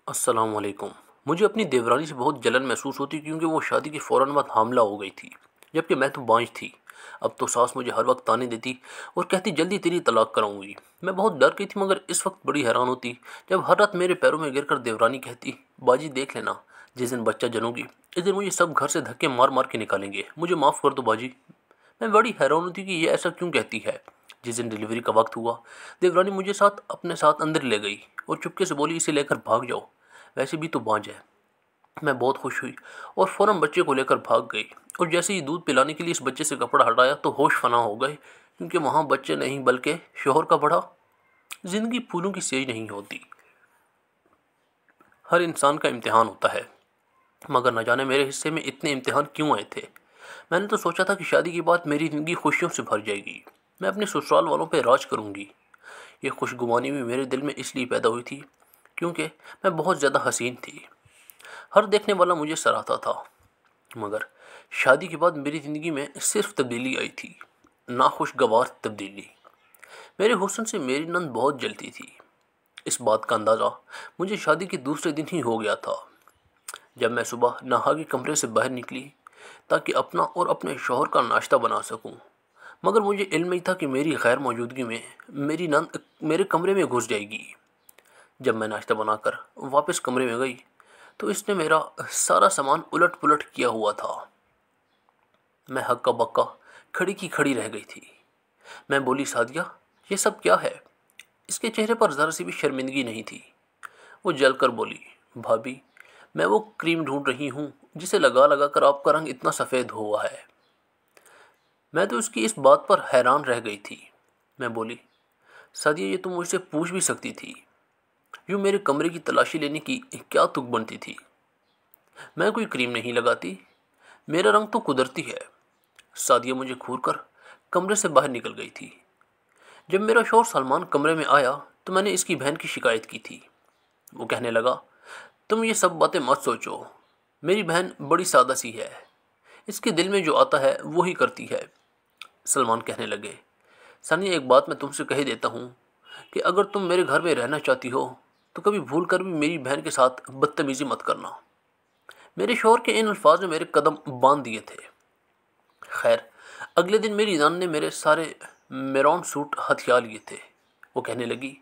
السلام علیکم۔ مجھے اپنی دیورانی سے بہت جلن محسوس ہوتی کیونکہ وہ شادی کے فوراً بعد حاملہ ہو گئی تھی، جبکہ میں تو بانجھ تھی۔ اب تو ساس مجھے ہر وقت تانے دیتی اور کہتی جلدی تیری طلاق کراؤں گی۔ میں بہت ڈر گئی تھی مگر اس وقت بڑی حیران ہوتی جب ہر رات میرے پیروں میں گر کر دیورانی کہتی باجی دیکھ لینا، جس دن بچہ جنوں گی اس دن مجھے سب گھر سے دھکے مار مار کے نکالیں گے، مجھے معاف کر دو باجی۔ میں بڑی حیران ہوتی کہ یہ ایسا کیوں کہتی ہے۔ جس دن ڈلیوری کا وقت ہوا دیورانی مجھے اپنے ساتھ اندر لے گئی اور چپکے سے بولی اسے لے کر بھاگ جاؤ، ویسے بھی تو بانجھ ہے۔ میں بہت خوش ہوئی اور فوراً بچے کو لے کر بھاگ گئی، اور جیسے ہی دودھ پلانے کے لیے اس بچے سے کپڑا ہٹایا تو ہوش فنا ہو گئے، کیونکہ وہاں بچے نہیں بلکہ شوہر کا بڑا۔ زندگی پھولوں کی سیج نہیں ہوتی، ہر انسان کا امتحان ہوتا ہے، مگر نہ جانے میرے حصے میں اتنے امتحان کیوں آئے تھے۔ میں نے تو سوچا تھا کہ شادی کے بعد میری زندگی خوشیوں سے بھر جائے گی، میں اپنے سسرال والوں پہ راج کروں گی۔ یہ خوشگوانی بھی میرے دل میں اس لیے پیدا ہوئی تھی کیونکہ میں بہت زیادہ حسین تھی، ہر دیکھنے والا مجھے سراہتا تھا۔ مگر شادی کے بعد میری زندگی میں صرف تبدیلی آئی تھی، ناخوشگوار تبدیلی۔ میرے حسن سے میری نند بہت جلتی تھی۔ اس بات کا اندازہ مجھے شادی کے دوسرے دن ہی ہو گیا تھا، جب میں صبح نہا کے کمرے سے باہر نکلی تاکہ اپنا اور اپنے شوہر کا ناشتہ بنا سکوں، مگر مجھے علم نہیں تھا کہ میری غیر موجودگی میں میری نند میرے کمرے میں گھس جائے گی۔ جب میں ناشتہ بنا کر واپس کمرے میں گئی تو اس نے میرا سارا سامان الٹ پلٹ کیا ہوا تھا۔ میں ہکا بکا کھڑی کی کھڑی رہ گئی تھی۔ میں بولی سعدیہ یہ سب کیا ہے؟ اس کے چہرے پر ذرا سی بھی شرمندگی نہیں تھی۔ وہ جل کر بولی بھابھی میں وہ کریم ڈھونڈ رہی ہوں جسے لگا لگا کر آپ کا رنگ اتنا سفید ہوا ہے۔ میں تو اس کی اس بات پر حیران رہ گئی تھی۔ میں بولی سعدیہ یہ تم مجھ سے پوچھ بھی سکتی تھی، یوں میرے کمرے کی تلاشی لینے کی کیا تک بنتی تھی؟ میں کوئی کریم نہیں لگاتی، میرا رنگ تو قدرتی ہے۔ سعدیہ مجھے گھور کر کمرے سے باہر نکل گئی تھی۔ جب میرا شوہر سلمان کمرے میں آیا تو میں نے اس کی بہن کی شکایت کی تھی۔ وہ کہنے لگا تم یہ سب باتیں مت سوچو، میری بہن بڑی سادہ سی ہے، اس کے دل میں جو آتا ہے وہی کرتی ہے۔ سلمان کہنے لگے ثانیہ ایک بات میں تم سے کہہ دیتا ہوں کہ اگر تم میرے گھر میں رہنا چاہتی ہو تو کبھی بھول کر بھی میری بہن کے ساتھ بدتمیزی مت کرنا۔ میرے شوہر کے ان الفاظ نے میرے قدم باندھ دیے تھے۔ خیر اگلے دن میری نان نے میرے سارے میرون سوٹ ہتھیا لیے تھے۔ وہ کہنے لگی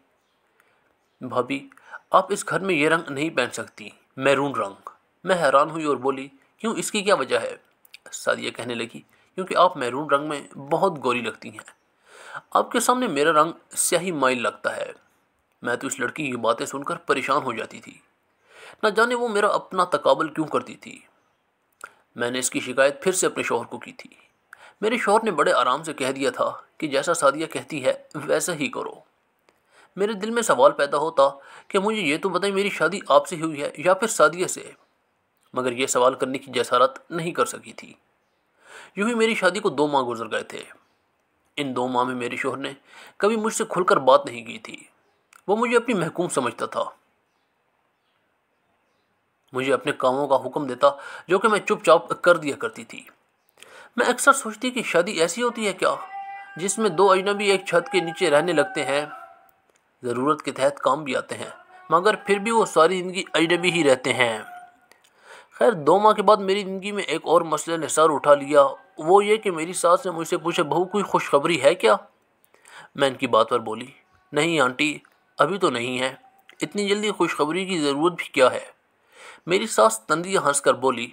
بھابھی آپ اس گھر میں یہ رنگ نہیں پہن سکتی، میرون رنگ۔ میں حیران ہوئی اور بولی کیوں، اس کی کیا وجہ ہے؟ سعدیہ کہنے لگی کیونکہ آپ میرون رنگ میں بہت گوری لگتی ہیں، آپ کے سامنے میرا رنگ سیاہی مائل لگتا ہے۔ میں تو اس لڑکی کی باتیں سن کر پریشان ہو جاتی تھی، نہ جانے وہ میرا اپنا تقابل کیوں کرتی تھی۔ میں نے اس کی شکایت پھر سے اپنے شوہر کو کی تھی۔ میرے شوہر نے بڑے آرام سے کہہ دیا تھا کہ جیسا سعدیہ کہتی ہے ویسا ہی کرو۔ میرے دل میں سوال پیدا ہوتا کہ مجھے یہ تو بتائیں میری شادی آپ سے ہوئی ہے یا پھر سعدیہ سے، مگر یہ سوال کرنے کی جسارت نہیں کر سکی تھی۔ یوں ہی میری شادی کو 2 ماہ گزر گئے تھے۔ ان 2 ماہ میں میرے شوہر نے کبھی مجھ سے کھل کر بات نہیں کی تھی۔ وہ مجھے اپنی محکوم سمجھتا تھا، مجھے اپنے کاموں کا حکم دیتا جو کہ میں چپ چاپ کر دیا کرتی تھی۔ میں اکثر سوچتی کہ شادی ایسی ہوتی ہے کیا جس میں 2 اجنبی ایک چھت کے نیچے رہنے لگتے ہیں، ضرورت کے تحت کام بھی آتے ہیں مگر پھر بھی وہ ساری زندگی اجنبی ہی رہتے ہیں۔ خیر 2 ماہ کے بعد میری زندگی میں ایک اور مسئلے نے سر اٹھا لیا، وہ یہ کہ میری ساس نے مجھ سے پوچھا بہو کوئی خوشخبری ہے کیا؟ میں ان کی بات پر بولی نہیں آنٹی ابھی تو نہیں ہے، اتنی جلدی خوشخبری کی ضرورت بھی کیا ہے؟ میری ساس تندیہ ہنس کر بولی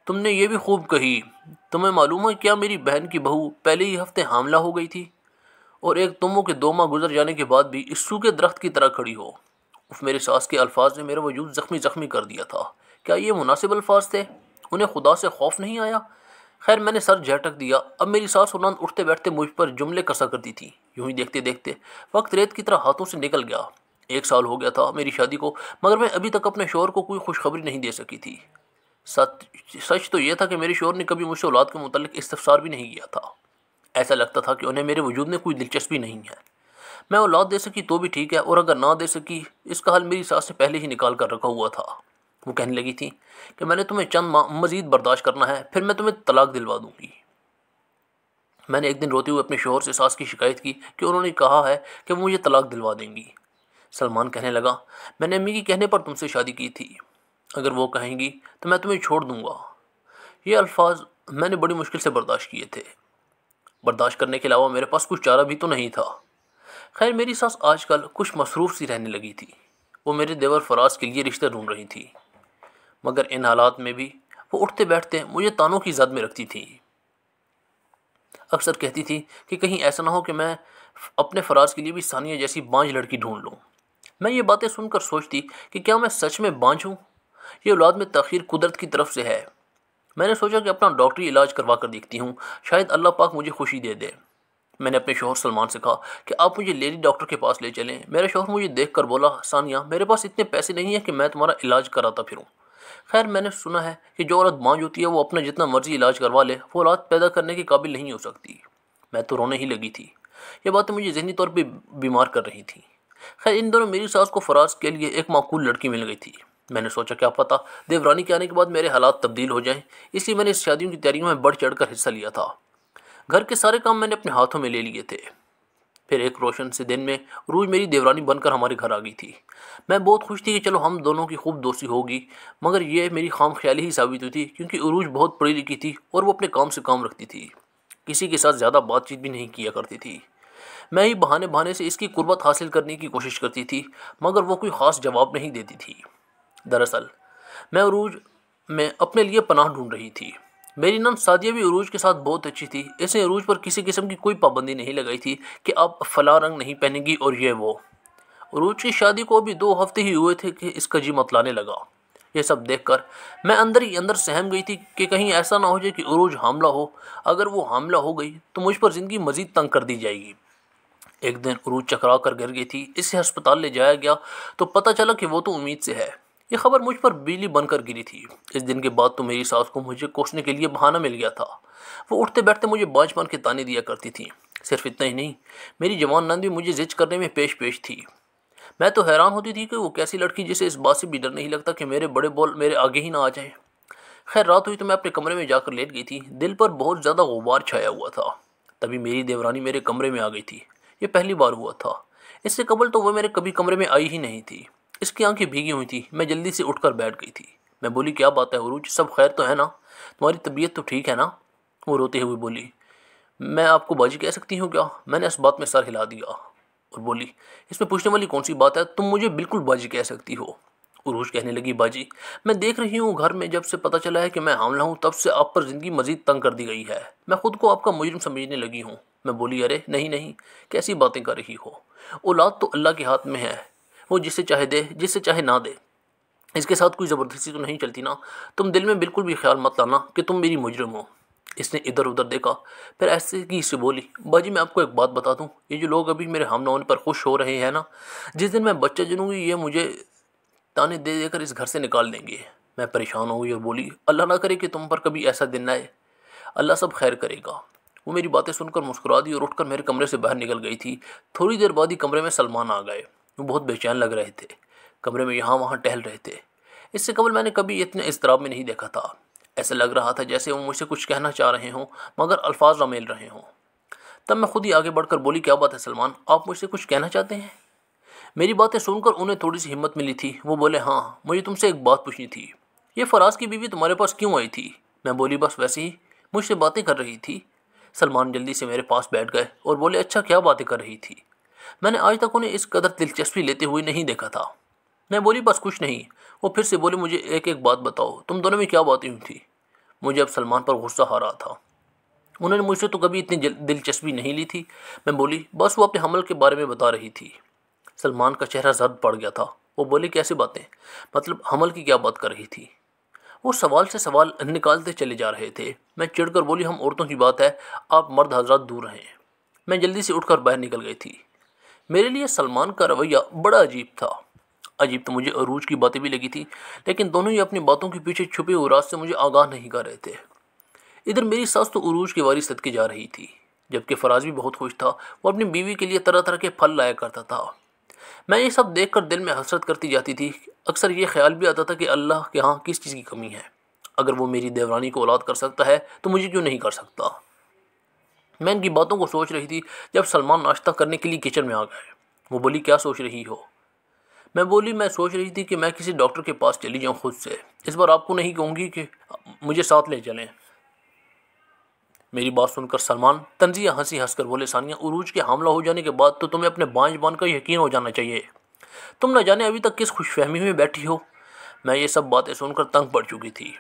تم نے یہ بھی خوب کہی، تمہیں معلوم ہے کیا میری بہن کی بہو پہلے ہی ہفتے حاملہ ہو گئی تھی اور ایک تموں کے 2 ماہ گزر جانے کے بعد بھی اس سوکھے درخت کی طرح کھڑی ہو۔ میرے ساس کے الفاظ نے میرا وجود زخمی زخمی کر دیا تھا۔ کیا یہ مناسب الفاظ تھے؟ انہیں خدا سے خوف نہیں آیا؟ خیر میں نے سر جھٹک دیا۔ اب میری ساس اور نند اٹھتے بیٹھتے مجھ پر جملے کسا کرتی تھی۔ یوں ہی دیکھتے دیکھتے وقت ریت کی طرح ہاتھوں سے نکل گیا۔ 1 سال ہو گیا تھا میری شادی کو، مگر میں ابھی تک اپنے شوہر کو کوئی خوشخبری نہیں دے سکی تھی۔ سچ تو یہ تھا کہ میرے شوہر نے کبھی مجھ سے اولاد کے متعلق استفسار بھی نہیں کیا تھا۔ ایسا لگتا تھا کہ انہیں میرے وجود میں کوئی دلچسپی نہیں ہے۔ میں اولاد دے سکی تو بھی ٹھیک ہے، اور اگر نہ دے سکی اس کا حل میری ساس نے پہلے ہی نکال کر رکھا ہوا تھا۔ وہ کہنے لگی تھی کہ میں نے تمہیں چند ماہ مزید برداشت کرنا ہے، پھر میں تمہیں طلاق دلوا دوں گی۔ میں نے ایک دن روتے ہوئے اپنے شوہر سے ساس کی شکایت کی کہ انہوں نے کہا ہے کہ وہ مجھے طلاق دلوا دیں گی۔ سلمان کہنے لگا، میں نے امی کے کہنے پر تم سے شادی کی تھی، اگر وہ کہیں گی تو میں تمہیں چھوڑ دوں گا۔ یہ الفاظ میں نے بڑی مشکل سے برداشت کیے تھے۔ برداشت کرنے کے علاوہ میرے پاس کچھ چارہ بھی تو نہیں تھا۔ خیر میری ساس آج کل کچھ مصروف سی رہنے لگی تھی۔ وہ میرے دیور فراز کے لیے رشتہ ڈھونڈ رہی تھی، مگر ان حالات میں بھی وہ اٹھتے بیٹھتے مجھے تانوں کی زد میں رکھتی تھی۔ اکثر کہتی تھی کہ کہیں ایسا نہ ہو کہ میں اپنے فراز کے لیے بھی ثانیہ جیسی بانجھ لڑکی ڈھونڈ لوں۔ میں یہ باتیں سن کر سوچتی کہ کیا میں سچ میں بانجھ ہوں؟ یہ اولاد میں تاخیر قدرت کی طرف سے ہے۔ میں نے سوچا کہ اپنا ڈاکٹری علاج کروا کر دیکھتی ہوں، شاید اللہ پاک مجھے خوشی دے دے۔ میں نے اپنے شوہر سلمان سے کہا کہ آپ مجھے لیڈی ڈاکٹر کے پاس لے چلیں۔ میرا شوہر مجھے دیکھ کر بولا، ثانیہ میرے پاس اتنے پیسے نہیں ہیں کہ میں تمہارا علاج کراتا پھروں۔ خیر میں نے سنا ہے کہ جو عورت بانجھ ہوتی ہے وہ اپنا جتنا مرضی علاج کروا لے، وہ اولاد پیدا کرنے کے قابل نہیں ہو سکتی۔ میں تو رونے ہی لگی تھی۔ یہ باتیں مجھے ذہنی طور پہ بیمار کر رہی تھیں۔ خیر ان دونوں میری ساس کو فراز کے لیے ایک معقول لڑکی مل گئی تھی۔ میں نے سوچا کیا پتہ دیورانی کے آنے کے بعد میرے حالات تبدیل ہو جائیں، اس لیے میں نے اس شادیوں کی تیاریوں میں بڑھ چڑھ کر حصہ لیا تھا۔ گھر کے سارے کام میں نے اپنے ہاتھوں میں لے لیے تھے۔ پھر ایک روشن سے دن میں عروج میری دیورانی بن کر ہمارے گھر آ گئی تھی۔ میں بہت خوش تھی کہ چلو ہم دونوں کی خوب دوستی ہوگی، مگر یہ میری خام خیالی ہی ثابت ہوئی تھی، کیونکہ عروج بہت پڑھی لکھی تھی اور وہ اپنے کام سے کام رکھتی تھی، کسی کے ساتھ زیادہ بات چیت بھی نہیں کیا کرتی تھی۔ میں ہی بہانے سے اس کی قربت حاصل کرنے کی کوشش کرتی تھی، مگر وہ کوئی خاص جواب نہیں دیتی تھی۔ دراصل میں عروج میں اپنے لیے پناہ ڈھونڈ رہی تھی۔ میری نند سعدیہ بھی عروج کے ساتھ بہت اچھی تھی۔ اس نے عروج پر کسی قسم کی کوئی پابندی نہیں لگائی تھی کہ آپ فلاں رنگ نہیں پہنیں گی اور یہ وہ۔ عروج کی شادی کو ابھی 2 ہفتے ہی ہوئے تھے کہ اس کا جی متلانے لگا۔ یہ سب دیکھ کر میں اندر ہی اندر سہم گئی تھی کہ کہیں ایسا نہ ہو جائے کہ عروج حاملہ ہو۔ اگر وہ حاملہ ہو گئی تو مجھ پر زندگی مزید تنگ کر دی جائے گی۔ ایک دن عروج چکرا کر گر گئی تھی۔ اسے ہسپتال لے جایا گیا تو پتہ چلا کہ وہ تو امید سے ہے۔ یہ خبر مجھ پر بجلی بن کر گری تھی۔ اس دن کے بعد تو میری ساس کو مجھے کوسنے کے لیے بہانہ مل گیا تھا۔ وہ اٹھتے بیٹھتے مجھے بانجھ پن کے تانے دیا کرتی تھی۔ صرف اتنا ہی نہیں، میری جوان نند بھی مجھے زچ کرنے میں پیش تھی۔ میں تو حیران ہوتی تھی کہ وہ کیسی لڑکی جسے اس بات سے بھی ڈر نہیں لگتا کہ میرے بڑے بول میرے آگے ہی نہ آ جائیں۔ خیر رات ہوئی تو میں اپنے کمرے میں جا کر لیٹ گئی تھی۔ دل پر بہت زیادہ غبار چھایا ہوا تھا۔ تبھی میری دیورانی میرے کمرے میں آ گئی تھی۔ یہ پہلی بار ہوا تھا۔ اس سے قبل تو وہ میرے کبھی کمرے میں آئی ہی نہیں تھی۔ اس کی آنکھیں بھیگی ہوئی تھی۔ میں جلدی سے اٹھ کر بیٹھ گئی تھی۔ میں بولی، کیا بات ہے عروج، سب خیر تو ہے نا؟ تمہاری طبیعت تو ٹھیک ہے نا؟ وہ روتے ہوئے بولی، میں آپ کو باجی کہہ سکتی ہوں کیا؟ میں نے اس بات میں سر ہلا دیا اور بولی، اس میں پوچھنے والی کون سی بات ہے؟ تم مجھے بالکل باجی کہہ سکتی ہو۔ عروج کہنے لگی، باجی میں دیکھ رہی ہوں گھر میں جب سے پتہ چلا ہے کہ میں حاملہ ہوں تب سے آپ پر زندگی مزید تنگ کر دی گئی ہے۔ میں خود کو آپ کا مجرم سمجھنے لگی ہوں۔ میں بولی، ارے نہیں، کیسی باتیں کر رہی ہو؟ اولاد تو اللہ کے ہاتھ میں ہے، وہ جسے چاہے دے، جسے چاہے نہ دے۔ اس کے ساتھ کوئی زبردستی تو نہیں چلتی نا؟ تم دل میں بالکل بھی خیال مت لانا کہ تم میری مجرم ہو۔ اس نے ادھر ادھر دیکھا، پھر ایسے کی سے بولی، باجی میں آپ کو ایک بات بتا دوں، یہ جو لوگ ابھی میرے حاملہ ہونے پر خوش ہو رہے ہیں نا، جس دن میں بچہ جنوں گی یہ مجھے تانے دے کر اس گھر سے نکال دیں گے۔ میں پریشان ہو گئی اور بولی، اللہ نہ کرے کہ تم پر کبھی ایسا دن نہ آئے، اللہ سب خیر کرے گا۔ وہ میری باتیں سن کر مسکرا دی اور اٹھ کر میرے کمرے سے باہر نکل گئی تھی۔ تھوڑی دیر بعد ہی کمرے میں سلمان آ گئے۔ وہ بہت بے چین لگ رہے تھے، کمرے میں یہاں وہاں ٹہل رہے تھے۔ اس سے قبل میں نے کبھی اتنے اضطراب میں نہیں دیکھا تھا۔ ایسا لگ رہا تھا جیسے وہ مجھ سے کچھ کہنا چاہ رہے ہوں مگر الفاظ رمیل رہے ہوں۔ تب میں خود ہی آگے بڑھ کر بولی، کیا بات ہے سلمان، آپ مجھ سے کچھ کہنا چاہتے ہیں؟ میری باتیں سن کر انہیں تھوڑی سی ہمت ملی تھی۔ وہ بولے، ہاں مجھے تم سے ایک بات پوچھنی تھی، یہ فراز کی بیوی تمہارے پاس کیوں آئی تھی؟ میں بولی، بس ویسے ہی مجھ سے باتیں کر رہی تھی۔ سلمان جلدی سے میرے پاس بیٹھ گئے اور بولے، اچھا کیا باتیں کر رہی تھی؟ میں نے آج تک انہیں اس قدر دلچسپی لیتے ہوئے نہیں دیکھا تھا۔ میں بولی، بس کچھ نہیں۔ وہ پھر سے بولے، مجھے ایک بات بتاؤ، تم دونوں میں کیا باتیں ہوئی تھی؟ مجھے اب سلمان پر غصہ آ رہا تھا۔ انہوں نے مجھ سے تو کبھی اتنی دلچسپی نہیں لی تھی۔ میں بولی، بس وہ اپنے حمل کے بارے میں بتا رہی تھی۔ سلمان کا چہرہ زرد پڑ گیا تھا۔ وہ بولے، کیسے باتیں؟ مطلب حمل کی کیا بات کر رہی تھی؟ وہ سوال سے سوال نکالتے چلے جا رہے تھے۔ میں چڑھ کر بولی، ہم عورتوں کی بات ہے، آپ مرد حضرات دور رہیں۔ میں جلدی سے اٹھ کر باہر نکل گئی تھی۔ میرے لیے سلمان کا رویہ بڑا عجیب تھا۔ عجیب تو مجھے عروج کی باتیں بھی لگی تھی، لیکن دونوں ہی اپنی باتوں کے پیچھے چھپے ہوئے راز سے مجھے آگاہ نہیں کر رہے تھے۔ ادھر میری ساس تو عروج کی واری صدقے جا رہی تھی، جبکہ فراز بھی بہت خوش تھا۔ وہ اپنی بیوی کے لیے طرح طرح کے پھل لایا کرتا تھا۔ میں یہ سب دیکھ کر دل میں حسرت کرتی جاتی تھی۔ اکثر یہ خیال بھی آتا تھا کہ اللہ کے ہاں کس چیز کی کمی ہے؟ اگر وہ میری دیورانی کو اولاد کر سکتا ہے تو مجھے کیوں نہیں کر سکتا؟ میں ان کی باتوں کو سوچ رہی تھی جب سلمان ناشتہ کرنے کے لیے کچن میں آ گئے۔ وہ بولی، کیا سوچ رہی ہو؟ میں بولی میں سوچ رہی تھی کہ میں کسی ڈاکٹر کے پاس چلی جاؤں خود سے، اس بار آپ کو نہیں کہوں گی کہ مجھے ساتھ لے چلیں۔ میری بات سن کر سلمان طنزیہ ہنس کر بولے، ثانیہ، عروج کے حاملہ ہو جانے کے بعد تو تمہیں اپنے بانجھ بان کا یقین ہو جانا چاہیے، تم نہ جانے ابھی تک کس خوش فہمی میں بیٹھی ہو۔ میں یہ سب باتیں سن کر تنگ پڑ چکی تھی،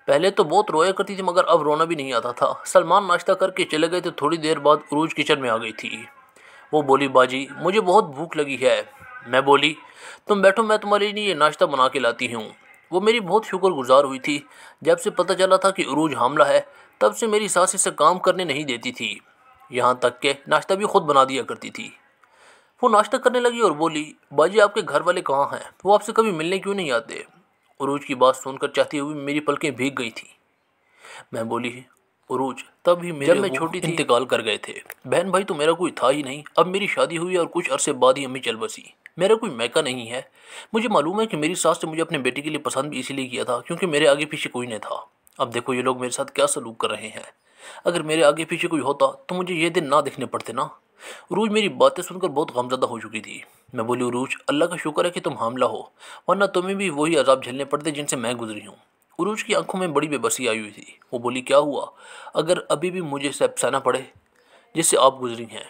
پہلے تو بہت رویا کرتی تھی مگر اب رونا بھی نہیں آتا تھا۔ سلمان ناشتہ کر کے چلے گئے تو تھوڑی دیر بعد عروج کچن میں آ گئی تھی۔ وہ بولی، باجی مجھے بہت بھوک لگی ہے۔ میں بولی، تم بیٹھو، میں تمہارے لیے ناشتہ بنا کے لاتی ہوں۔ وہ میری بہت شکر گزار ہوئی تھی۔ جب سے پتہ چلا تھا کہ عروج حاملہ ہے تب سے میری ساس اسے کام کرنے نہیں دیتی تھی، یہاں تک کہ ناشتہ بھی خود بنا دیا کرتی تھی۔ وہ ناشتہ کرنے لگی اور بولی، باجی آپ کے گھر والے کہاں ہیں؟ وہ آپ سے کبھی ملنے کیوں نہیں آتے؟ عروج کی بات سن کر چاہتی ہوئی میری پلکیں بھیگ گئی تھیں۔ میں بولی، عروج تب ہی جب میں چھوٹی تھی انتقال کر گئے تھے، بہن بھائی تو میرا کوئی تھا ہی نہیں۔ اب میری شادی ہوئی اور کچھ عرصے بعد ہی امی چل بسی، میرا کوئی میکا نہیں ہے۔ مجھے معلوم ہے کہ میری ساس نے مجھے اپنے بیٹے کے لیے پسند بھی اسی لیے کیا تھا کیونکہ میرے آگے پیچھے کوئی نہیں تھا۔ اب دیکھو یہ لوگ میرے ساتھ کیا سلوک کر رہے ہیں، اگر میرے آگے پیچھے کوئی ہوتا تو مجھے یہ دن نہ دیکھنے پڑتے نا۔ عروج میری باتیں سن کر بہت غمزدہ ہو چکی تھی۔ میں بولی، عروج اللہ کا شکر ہے کہ تم حاملہ ہو، ورنہ تمہیں بھی وہی عذاب جھیلنے پڑتے جن سے میں گزری ہوں۔ عروج کی آنکھوں میں بڑی بے بسی آئی ہوئی تھی۔ وہ بولی، کیا ہوا؟ اگر ابھی بھی مجھے سب سہنا پڑے جس سے آپ گزری ہیں،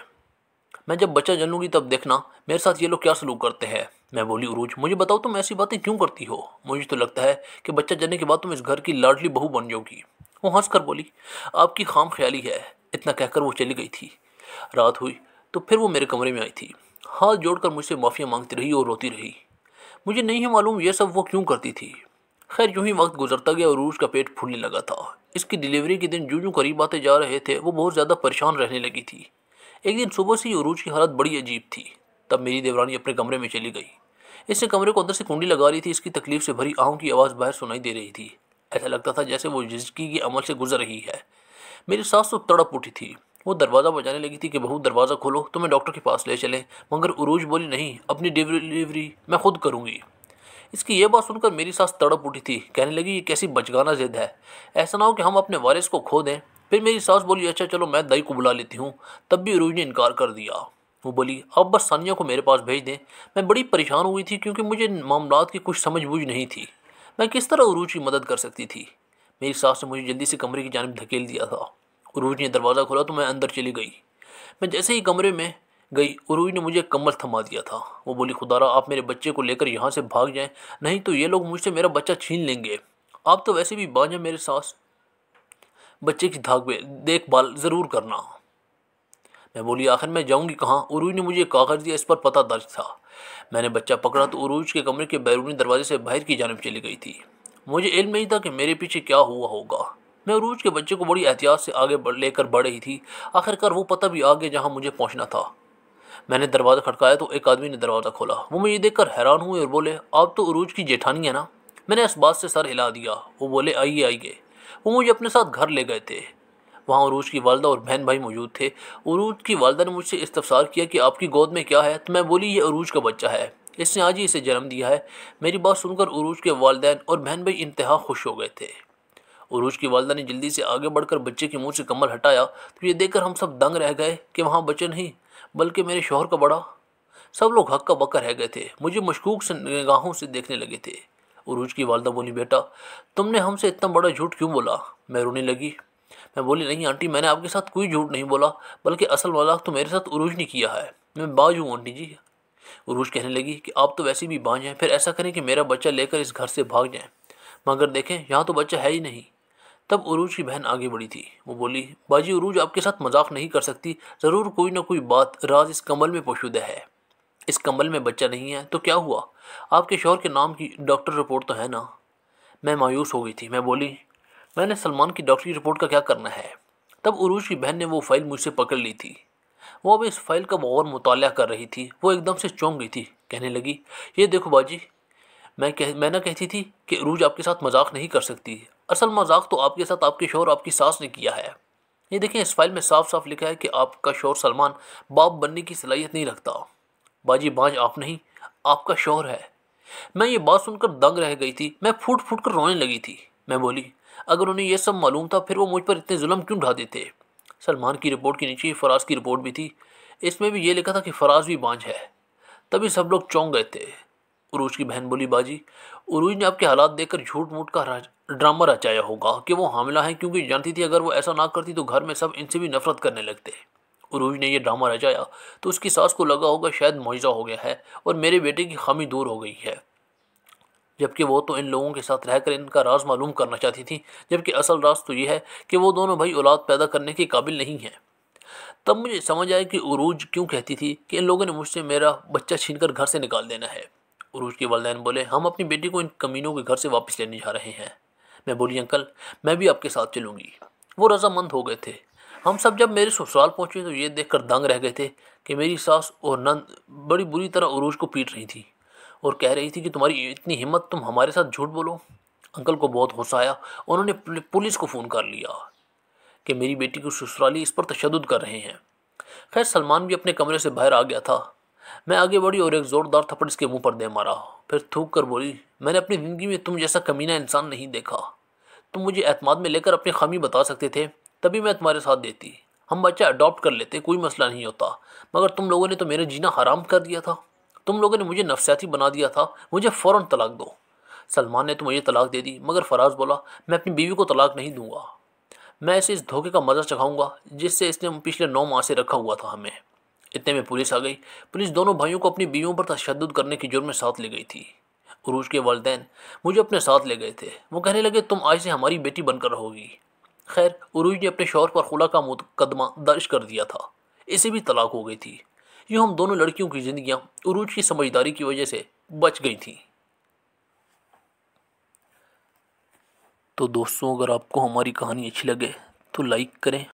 میں جب بچہ جنوں گی تب دیکھنا میرے ساتھ یہ لوگ کیا سلوک کرتے ہیں۔ میں بولی، عروج مجھے بتاؤ تم ایسی باتیں کیوں کرتی ہو؟ مجھے تو لگتا ہے کہ بچہ جننے کے بعد تم اس گھر کی لاڈلی بہو بن جاؤ گی۔ وہ ہنس کر بولی، آپ کی خام خیالی ہے۔ اتنا کہہ کر وہ چلی گئی تھی۔ رات ہوئی تو پھر وہ میرے کمرے میں آئی تھی، ہاتھ جوڑ کر مجھ سے معافیاں مانگتی رہی اور روتی رہی۔ مجھے نہیں ہے معلوم یہ سب وہ کیوں کرتی تھی۔ خیر یوں ہی وقت گزرتا گیا اور عروج کا پیٹ پھولنے لگا تھا۔ اس کی ڈیلیوری کے دن جوں قریب آتے جا رہے تھے وہ بہت زیادہ پریشان رہنے لگی تھی۔ ایک دن صبح سے ہی عروج کی حالت بڑی عجیب تھی۔ تب میری دیورانی اپنے کمرے میں چلی گئی۔ اس نے کمرے کو اندر سے کنڈی لگا رہی تھی۔ اس کی تکلیف سے بھری آہوں کی آواز باہر سنائی دے رہی تھی۔ ایسا لگتا تھا جیسے وہ زچگی کے عمل سے گزر رہی ہے۔ میری ساس تو تڑپ اٹھی تھی۔ وہ دروازہ بجانے لگی تھی کہ بہو دروازہ کھولو، تمہیں ڈاکٹر کے پاس لے چلیں، مگر عروج بولی، نہیں، اپنی ڈیلیوری میں خود کروں گی۔ اس کی یہ بات سن کر میری ساس تڑپ اٹھی تھی، کہنے لگی یہ کیسی بچگانہ ضد ہے، ایسا نہ ہو کہ ہم اپنے وارث کو کھو دیں۔ پھر میری ساس بولی، اچھا چلو میں دائی کو بلا لیتی ہوں۔ تب بھی عروج نے انکار کر دیا۔ وہ بولی، اب بس ثانیہ کو میرے پاس بھیج دیں۔ میں بڑی پریشان ہوئی تھی کیونکہ مجھے معاملات کی کچھ سمجھ بوجھ نہیں تھی، میں کس طرح عروج کی مدد کر سکتی تھی۔ میری ساس نے مجھے جلدی سے کمرے کی جانب دھکیل دیا تھا۔ عروج نے دروازہ کھولا تو میں اندر چلی گئی۔ میں جیسے ہی کمرے میں گئی عروج نے مجھے کمر تھما دیا تھا۔ وہ بولی، خدا را آپ میرے بچے کو لے کر یہاں سے بھاگ جائیں، نہیں تو یہ لوگ مجھ سے میرا بچہ چھین لیں گے۔ آپ تو ویسے بھی بانجھ ہیں، میرے ساس بچے کی دیکھ بھال ضرور کرنا۔ میں بولی، آخر میں جاؤں گی کہاں؟ عروج نے مجھے کاغذ دیا، اس پر پتہ درج تھا۔ میں نے بچہ پکڑا تو عروج کے کمرے کے بیرونی دروازے سے باہر کی جانب چلی گئی تھی۔ مجھے علم نہیں تھا کہ میرے پیچھے کیا ہوا ہوگا۔ میں عروج کے بچے کو بڑی احتیاط سے آگے لے کر بڑھ رہی تھی۔ آخر کار وہ پتہ بھی آگے جہاں مجھے پہنچنا تھا۔ میں نے دروازہ کھٹکایا تو ایک آدمی نے دروازہ کھولا۔ وہ مجھے دیکھ کر حیران ہوئے اور بولے، آپ تو عروج کی جیٹھانی ہیں نا؟ میں نے اس بات سے سر ہلا دیا۔ وہ بولے، آئیے آئیے۔ وہ مجھے اپنے ساتھ گھر لے گئے تھے۔ وہاں عروج کی والدہ اور بہن بھائی موجود تھے۔ عروج کی والدہ نے مجھ سے استفسار کیا کہ آپ کی گود میں کیا ہے؟ تو میں بولی، یہ عروج کا بچہ ہے، اس نے آج ہی اسے جنم دیا ہے۔ میری بات سن کر عروج کے والدین اور بہن بھائی انتہا خوش ہو گئے تھے۔ عروج کی والدہ نے جلدی سے آگے بڑھ کر بچے کے منہ سے کمل ہٹایا تو یہ دیکھ کر ہم سب دنگ رہ گئے کہ وہاں بچہ نہیں بلکہ میرے شوہر کا بڑا۔ سب لوگ ہکا بکا رہ گئے تھے، مجھے مشکوک سے نگاہوں سے دیکھنے لگے تھے۔ عروج کی والدہ بولی، بیٹا تم نے ہم سے اتنا بڑا جھوٹ کیوں بولا؟ میں رونے لگی۔ میں بولی، نہیں آنٹی، میں نے آپ کے ساتھ کوئی جھوٹ نہیں بولا، بلکہ اصل والا تو میرے ساتھ عروج نے کیا ہے، میں باج ہوں آنٹی جی۔ عروج کہنے لگی کہ آپ تو ویسے بھی بانجھ ہیں، پھر ایسا کریں کہ میرا بچہ لے کر اس گھر سے بھاگ جائیں، مگر دیکھیں یہاں تو بچہ ہے ہی نہیں۔ تب عروج کی بہن آگے بڑھی تھی۔ وہ بولی، باجی عروج آپ کے ساتھ مذاق نہیں کر سکتی، ضرور کوئی نہ کوئی بات راز اس کمبل میں پوشیدہ ہے۔ اس کمبل میں بچہ نہیں ہے تو کیا ہوا؟ آپ کے شوہر کے نام کی ڈاکٹر رپورٹ تو ہے نا؟ میں مایوس ہو گئی تھی۔ میں بولی، میں نے سلمان کی ڈاکٹری رپورٹ کا کیا کرنا ہے؟ تب عروج کی بہن نے وہ فائل مجھ سے پکڑ لی تھی۔ وہ اب اس فائل کا بغور مطالعہ کر رہی تھی۔ وہ ایک دم سے چونک گئی تھی، کہنے لگی، یہ دیکھو باجی، میں نہ کہتی تھی کہ عروج آپ کے ساتھ مذاق نہیں کر سکتی، اصل مذاق تو آپ کے ساتھ آپ کے شوہر آپ کی ساس نے کیا ہے۔ یہ دیکھیں اس فائل میں صاف صاف لکھا ہے کہ آپ کا شوہر سلمان باپ بننے کی صلاحیت نہیں رکھتا۔ باجی بانجھ آپ نہیں، آپ کا شوہر ہے۔ میں یہ بات سن کر دنگ رہ گئی تھی۔ میں پھوٹ پھوٹ کر رونے لگی تھی۔ میں بولی، اگر انہیں یہ سب معلوم تھا پھر وہ مجھ پر اتنے ظلم کیوں ڈھا دیتے؟ سلمان کی رپورٹ کے نیچے فراز کی رپورٹ بھی تھی، اس میں بھی یہ لکھا تھا کہ فراز بھی بانجھ ہے۔ تبھی سب لوگ چونک گئے تھے۔ عروج کی بہن بولی باجی عروج نے آپ کے حالات دیکھ کر جھوٹ موٹ کا ڈرامہ رچایا ہوگا کہ وہ حاملہ ہے، کیونکہ جانتی تھی اگر وہ ایسا نہ کرتی تو گھر میں سب ان سے بھی نفرت کرنے لگتے۔ عروج نے یہ ڈرامہ رچایا تو اس کی ساس کو لگا ہوگا شاید معجزہ ہو گیا ہے اور میرے بیٹے کی خامی دور ہو گئی ہے، جبکہ وہ تو ان لوگوں کے ساتھ رہ کر ان کا راز معلوم کرنا چاہتی تھی، جبکہ اصل راز تو یہ ہے کہ وہ دونوں بھائی اولاد پیدا کرنے کے قابل نہیں ہیں۔ تب مجھے سمجھ آیا کہ عروج کیوں کہتی تھی کہ ان لوگوں نے مجھ سے میرا بچہ چھین کر گھر سے نکال دینا ہے۔ عروج کے والدین بولے ہم اپنی بیٹی کو ان کمینوں کے گھر سے واپس لینے جا رہے ہیں۔ میں بولی انکل میں بھی آپ کے ساتھ چلوں گی۔ وہ رضامند ہو گئے تھے۔ ہم سب جب میرے سسرال پہنچے تو یہ دیکھ کر دنگ رہ گئے تھے کہ میری ساس اور نند بڑی بری طرح عروج کو پیٹ رہی تھی اور کہہ رہی تھی کہ تمہاری اتنی ہمت تم ہمارے ساتھ جھوٹ بولو۔ انکل کو بہت غصہ آیا، انہوں نے پولیس کو فون کر لیا کہ میری بیٹی کو سسرالی اس پر تشدد کر رہے ہیں۔ خیر سلمان بھی اپنے کمرے سے باہر آ گیا تھا۔ میں آگے بڑھی اور ایک زوردار تھپڑ اس کے منہ پر دے مارا، پھر تھوک کر بولی میں نے اپنی زندگی میں تم جیسا کمینہ انسان نہیں دیکھا۔ تم مجھے اعتماد میں لے کر اپنی خامی بتا سکتے تھے، تبھی میں تمہارے ساتھ دیتی، ہم بچہ اڈاپٹ کر لیتے، کوئی مسئلہ نہیں ہوتا، مگر تم لوگوں نے تو میرا جینا حرام کر دیا تھا۔ تم لوگوں نے مجھے نفسیاتی بنا دیا تھا، مجھے فوراً طلاق دو۔ سلمان نے تو مجھے طلاق دے دی، مگر فراز بولا میں اپنی بیوی کو طلاق نہیں دوں گا، میں اسے اس دھوکے کا مزہ چکھاؤں گا جس سے اس نے پچھلے 9 ماہ سے رکھا ہوا تھا ہمیں۔ اتنے میں پولیس آ گئی۔ پولیس دونوں بھائیوں کو اپنی بیویوں پر تشدد کرنے کی جرم میں ساتھ لے گئی تھی۔ عروج کے والدین مجھے اپنے ساتھ لے گئے تھے، وہ کہنے لگے تم آج سے ہماری بیٹی بن کر رہو گی۔ خیر عروج نے اپنے شوہر پر خلا کا مقدمہ درج کر دیا تھا، اسے بھی طلاق ہو گئی تھی۔ یوں ہم دونوں لڑکیوں کی زندگیاں عروج کی سمجھداری کی وجہ سے بچ گئی تھیں۔ تو دوستوں اگر آپ کو ہماری کہانی اچھی لگے تو لائک کریں